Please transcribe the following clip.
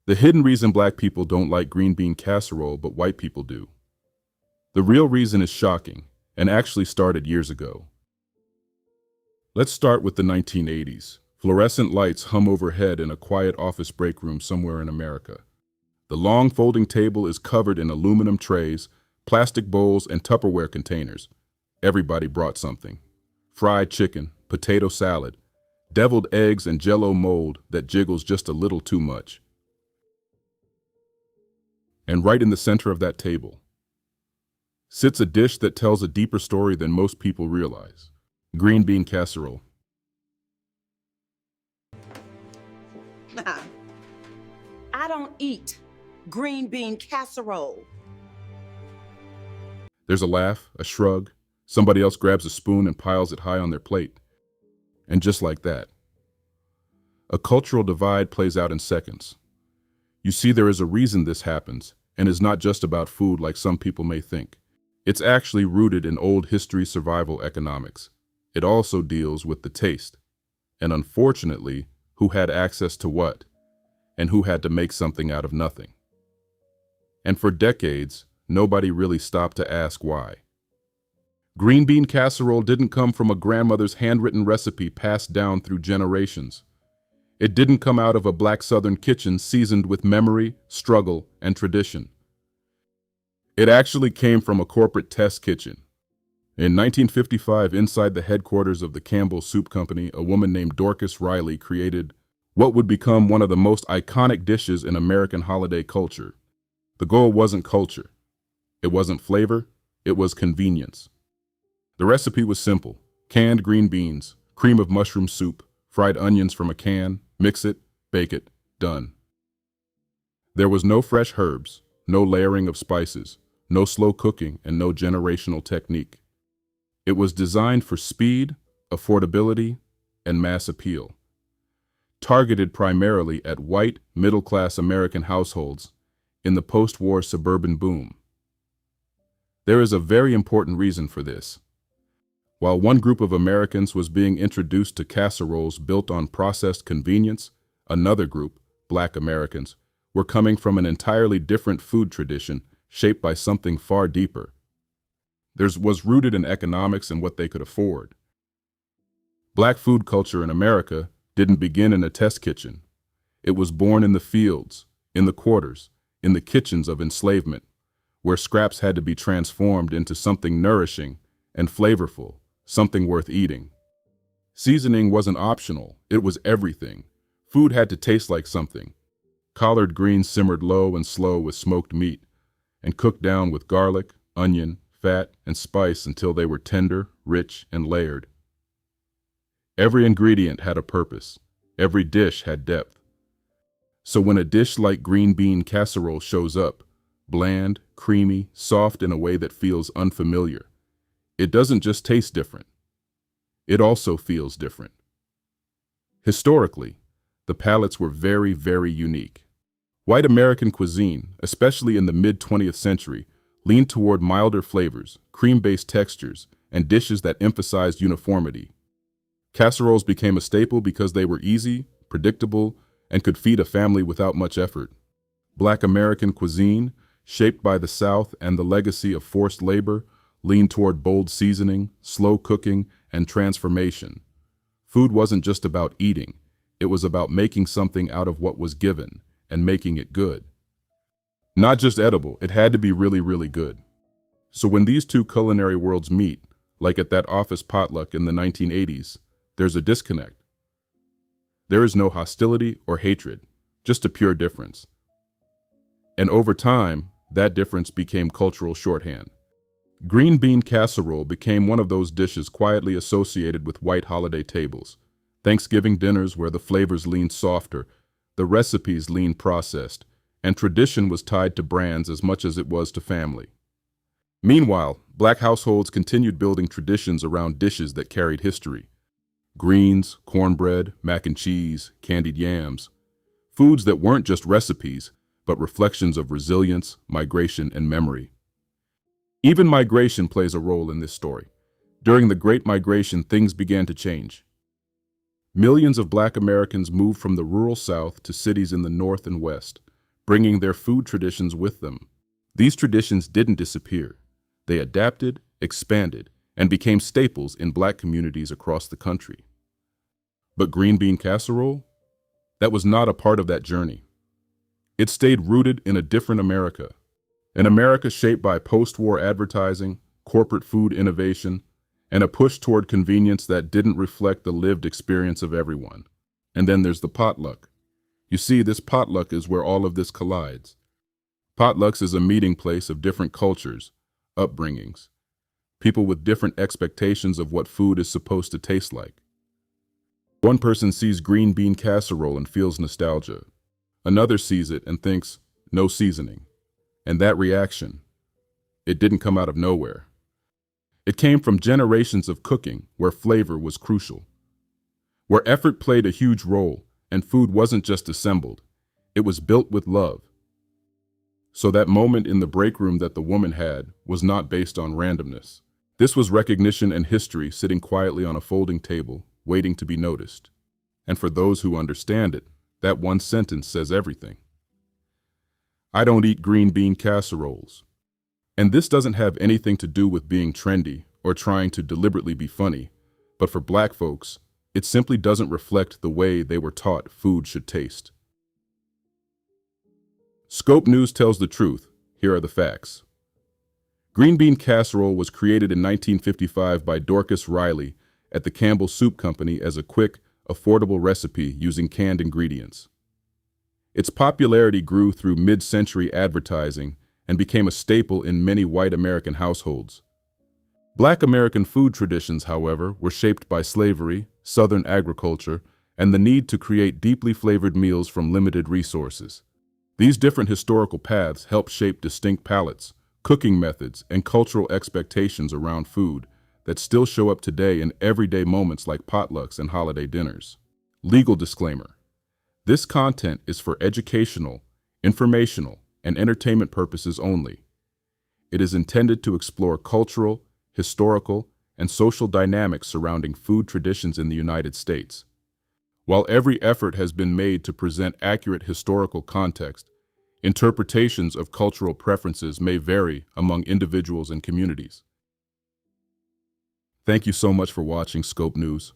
The hidden reason black people don't like green bean casserole but white people do. The real reason is shocking and actually started years ago. Let's start with the 1980s. Fluorescent lights hum overhead in a quiet office break room somewhere in America. The long folding table is covered in aluminum trays, plastic bowls, and Tupperware containers. Everybody brought something. Fried chicken, potato salad, deviled eggs, and Jell-O mold that jiggles just a little too much. And right in the center of that table sits a dish that tells a deeper story than most people realize. Green bean casserole. I don't eat green bean casserole. There's a laugh, a shrug. Somebody else grabs a spoon and piles it high on their plate. And just like that, a cultural divide plays out in seconds. You see, there is a reason this happens, and is not just about food like some people may think. It's actually rooted in old history survival economics. It also deals with the taste, and unfortunately, who had access to what, and who had to make something out of nothing. And for decades, nobody really stopped to ask why. Green bean casserole didn't come from a grandmother's handwritten recipe passed down through generations. It didn't come out of a black Southern kitchen seasoned with memory, struggle, and tradition. It actually came from a corporate test kitchen. In 1955, inside the headquarters of the Campbell Soup Company, a woman named Dorcas Reilly created what would become one of the most iconic dishes in American holiday culture. The goal wasn't culture. It wasn't flavor. It was convenience. The recipe was simple: canned green beans, cream of mushroom soup, fried onions from a can, mix it, bake it, done. There was no fresh herbs, no layering of spices, no slow cooking, and no generational technique. It was designed for speed, affordability, and mass appeal. Targeted primarily at white, middle-class American households in the post-war suburban boom. There is a very important reason for this. While one group of Americans was being introduced to casseroles built on processed convenience, another group, Black Americans, were coming from an entirely different food tradition shaped by something far deeper. Theirs was rooted in economics and what they could afford. Black food culture in America didn't begin in a test kitchen. It was born in the fields, in the quarters, in the kitchens of enslavement, where scraps had to be transformed into something nourishing and flavorful, something worth eating. Seasoning wasn't optional, it was everything. Food had to taste like something. Collard greens simmered low and slow with smoked meat, and cooked down with garlic, onion, fat, and spice until they were tender, rich, and layered. Every ingredient had a purpose. Every dish had depth. So when a dish like green bean casserole shows up, bland, creamy, soft in a way that feels unfamiliar, it doesn't just taste different. It also feels different. Historically, the palates were very, very unique. White American cuisine, especially in the mid-20th century, leaned toward milder flavors, cream-based textures, and dishes that emphasized uniformity. Casseroles became a staple because they were easy, predictable, and could feed a family without much effort. Black American cuisine, shaped by the South and the legacy of forced labor, leaned toward bold seasoning, slow cooking, and transformation. Food wasn't just about eating. It was about making something out of what was given and making it good. Not just edible, it had to be really, really good. So when these two culinary worlds meet, like at that office potluck in the 1980s, there's a disconnect. There is no hostility or hatred, just a pure difference. And over time, that difference became cultural shorthand. Green bean casserole became one of those dishes quietly associated with white holiday tables, Thanksgiving dinners where the flavors leaned softer, the recipes leaned processed, and tradition was tied to brands as much as it was to family. Meanwhile, Black households continued building traditions around dishes that carried history. Greens, cornbread, mac and cheese, candied yams. Foods that weren't just recipes, but reflections of resilience, migration, and memory. Even migration plays a role in this story. During the Great Migration, things began to change. Millions of Black Americans moved from the rural South to cities in the North and West. bringing their food traditions with them. These traditions didn't disappear. They adapted, expanded, and became staples in Black communities across the country. But green bean casserole? That was not a part of that journey. It stayed rooted in a different America, an America shaped by post-war advertising, corporate food innovation, and a push toward convenience that didn't reflect the lived experience of everyone. And then there's the potluck. You see, this potluck is where all of this collides. Potlucks is a meeting place of different cultures, upbringings, people with different expectations of what food is supposed to taste like. One person sees green bean casserole and feels nostalgia. Another sees it and thinks, no seasoning. And that reaction, it didn't come out of nowhere. It came from generations of cooking where flavor was crucial, where effort played a huge role and food wasn't just assembled, it was built with love. So that moment in the break room that the woman had was not based on randomness. This was recognition and history sitting quietly on a folding table, waiting to be noticed. And for those who understand it, that one sentence says everything. I don't eat green bean casseroles. And this doesn't have anything to do with being trendy or trying to deliberately be funny, but for Black folks, it simply doesn't reflect the way they were taught food should taste. Scope News tells the truth. Here are the facts. Green bean casserole was created in 1955 by Dorcas Reilly at the Campbell Soup Company as a quick, affordable recipe using canned ingredients. Its popularity grew through mid-century advertising and became a staple in many white American households. Black American food traditions, however, were shaped by slavery, Southern agriculture, and the need to create deeply flavored meals from limited resources. These different historical paths help shape distinct palates, cooking methods, and cultural expectations around food that still show up today in everyday moments like potlucks and holiday dinners. Legal disclaimer. This content is for educational, informational, and entertainment purposes only. It is intended to explore cultural, historical, and social dynamics surrounding food traditions in the United States. While every effort has been made to present accurate historical context, interpretations of cultural preferences may vary among individuals and communities. Thank you so much for watching Scope News.